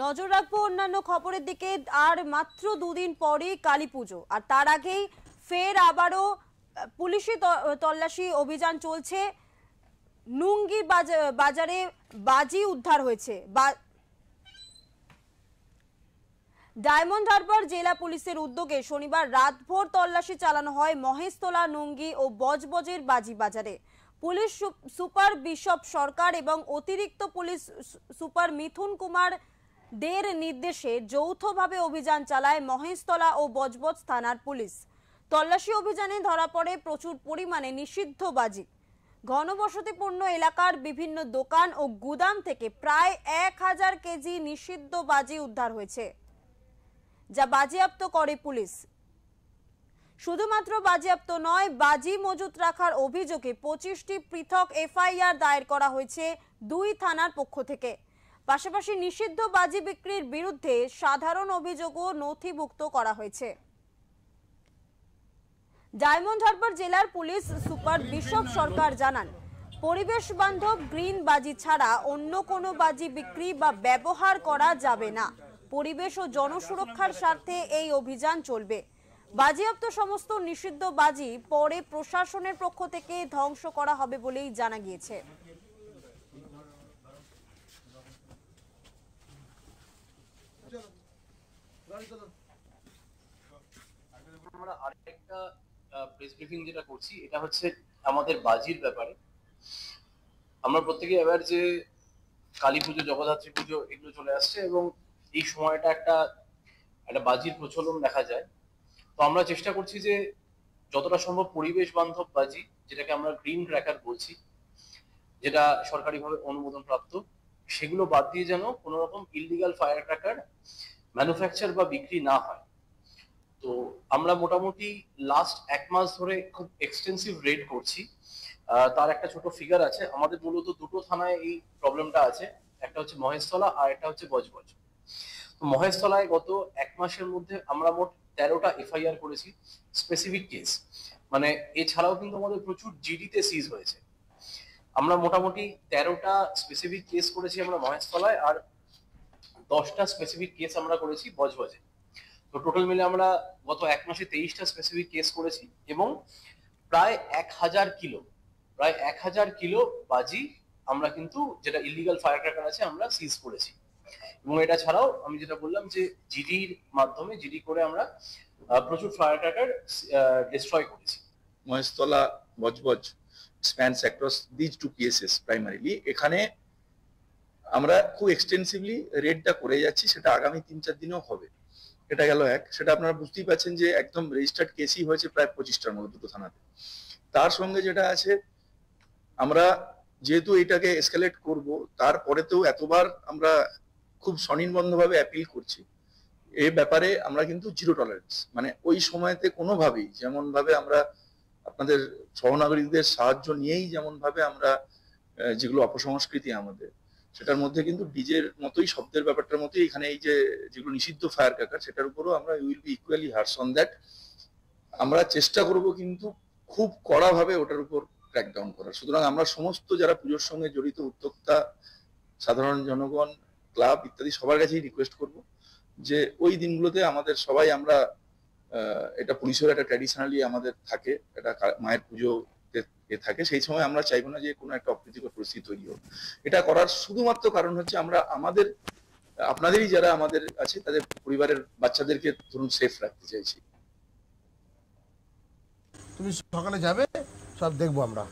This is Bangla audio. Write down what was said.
নজর রাখবো অন্যান্য খবরের দিকে। আর মাত্র দুদিন পরে কালী পুজো, আর তার আগেই ফের আবারও পুলিশি তল্লাশি অভিযান চলছে। নুঙ্গি বাজারে বাজি উদ্ধার হয়েছে। ডায়মন্ড হারবার জেলা পুলিশের উদ্যোগে শনিবার রাতভর তল্লাশি চালানো হয় মহেশতলা, নুঙ্গি ও বজবজের বাজি বাজারে। পুলিশ সুপার বিশপ সরকার এবং অতিরিক্ত পুলিশ সুপার মিথুন কুমার দের নির্দেশে যৌথভাবে অভিযান চালায় মহেশতলা ও বজবজ থানার পুলিশ। তল্লাশি অভিযানে ধরা পড়ে প্রচুর পরিমাণে নিষিদ্ধ বাজি। ঘনবসতিপূর্ণ এলাকার বিভিন্ন দোকান ও গুদাম থেকে প্রায় 1000 কেজি নিষিদ্ধ বাজি উদ্ধার হয়েছে, যা বাজেয়াপ্ত করে পুলিশ। শুধুমাত্র বাজেয়াপ্ত নয়, বাজি মজুত রাখার অভিযোগে 25টি পৃথক এফআইআর দায়ের করা হয়েছে 2 থানার পক্ষ থেকে। পাশাপাশি নিষিদ্ধ বাজি বিক্রির বিরুদ্ধে সাধারণ অভিযোগও নথিভুক্ত করা হয়েছে। ডায়মন্ড হারবার জেলার পুলিশ সুপার বিশপ সরকার জানান, পরিবেশ বান্ধব গ্রিন বাজি ছাড়া অন্য কোনো বাজি বিক্রি বা ব্যবহার করা যাবে না। পরিবেশ ও জনসুরক্ষার স্বার্থে এই অভিযান চলবে। বাজেয়াপ্ত সমস্ত নিষিদ্ধ বাজি পরে প্রশাসনের পক্ষ থেকে ধ্বংস করা হবে বলেই জানা গিয়েছে। আমরা আরেকটা প্রেস ব্রিফিং যেটা করছি, এটা হচ্ছে আমাদের বাজির ব্যাপারে। আমরা প্রত্যেকেই অ্যাওয়্যার যে কালী পুজো, জগদ্ধাত্রী পুজো এগুলো চলে আসছে এবং এই সময়টা একটা বাজির প্রচলন দেখা যায়। তো আমরা চেষ্টা করছি যে যতটা সম্ভব পরিবেশ বান্ধব বাজি, যেটাকে আমরা গ্রিন ক্র্যাকার বলছি, যেটা সরকারিভাবে অনুমোদন প্রাপ্ত, সেগুলো বাদ দিয়ে যেন কোনো রকম ইললিগাল ফায়ার ক্র্যাকার ম্যানুফ্যাকচার বা বিক্রি না হয়। তো আমরা মোটামুটি লাস্ট 1 মাস ধরে খুব এক্সটেন্সিভ রেড করছি। তার একটা ছোট ফিগার আছে। আমাদের মূলত দুটো থানায় এই প্রবলেমটা আছে, একটা হচ্ছে মহেশতলা আর একটা হচ্ছে বজবজ। তো মহেশতলায় গত 1 মাসের মধ্যে আমরা মোট 13টা এফআইআর করেছি, স্পেসিফিক কেস। মানে এছাড়াও কিন্তু আমাদের প্রচুর জিডিতে সিজ হয়েছে। আমরা মোটামুটি 13টা স্পেসিফিক কেস করেছি আমরা মহেশতলায়, আর 10টা স্পেসিফিক কেস আমরা করেছি বজবজে। তো টোটাল মিলে আমরা গত 1 মাসে 23টা স্পেসিফিক কেস করেছি এবং প্রায় 1000 কিলো বাজি আমরা কিন্তু, যেটা ইলিগাল ফায়ার ক্র্যাকার আছে, আমরা সিজ করেছি। এবং এটা ছাড়াও আমি যেটা বললাম যে জিডির মাধ্যমে জিডি করে আমরা প্রচুর ফায়ার ক্র্যাকার ডিস্ট্রয় করেছি। Maheshtala, Budge Budge spans across these 2 cases primarily. এখানে আমরা খুব এক্সটেন্সিভলি রেডটা করে যাচ্ছি, সেটা আগামী 3-4 দিনেও হবে। এটা গেল এক। সেটা আপনারা বুঝতেই পাচ্ছেন যে একদম রেজিস্টার্ড কেসই হয়েছে প্রায় 25টার মতো দুটো থানাতে। তার সঙ্গে যেটা আছে, আমরা যেহেতু এটাকে এসকেলেট করব, তারপরেতেও এতবার আমরা খুব স্বনির্বন্ধভাবে অ্যাপিল করছি, এই ব্যাপারে আমরা কিন্তু জিরো টলারেন্স, মানে ওই সময়তে কোনোভাবেই, যেমন ভাবে আমরা আপনাদের সহনাগরিকদের সাহায্য নিয়েই যেমন ভাবে আমরা যেগুলো অপসংস্কৃতি আমাদের, সেটার মধ্যে কিন্তু ডিজের মতোই, শব্দের ব্যাপারটার মতোই এখানে এই যে যেগুলো নিষিদ্ধ ফায়ার ক্র্যাকার, সেটার উপরও আমরা will be equally harsh on that. আমরা চেষ্টা করব কিন্তু খুব কড়াভাবে ওটার উপর ক্র্যাকডাউন করার। সুতরাং আমরা সমস্ত যারা পুজোর সঙ্গে জড়িত, উদ্যোক্তা, সাধারণ জনগণ, ক্লাব ইত্যাদি সবার কাছেই রিকোয়েস্ট করব যে ওই দিনগুলোতে আমাদের সবাই আমরা, এটা পুলিশের একটা ট্র্যাডিশনালি আমাদের থাকে, এটা মায়ের পুজো থাকে, সেই সময় আমরা চাইবো না যে কোনো একটা অপ্রীতিকর পরিস্থিতি তৈরি হোক। এটা করার শুধুমাত্র কারণ হচ্ছে আমরা আমাদের, আপনাদেরই যারা আমাদের আছে, তাদের পরিবারের বাচ্চাদেরকে ধরুন সেফ রাখতে চাইছি। তুমি সকালে যাবে, সব দেখবো আমরা।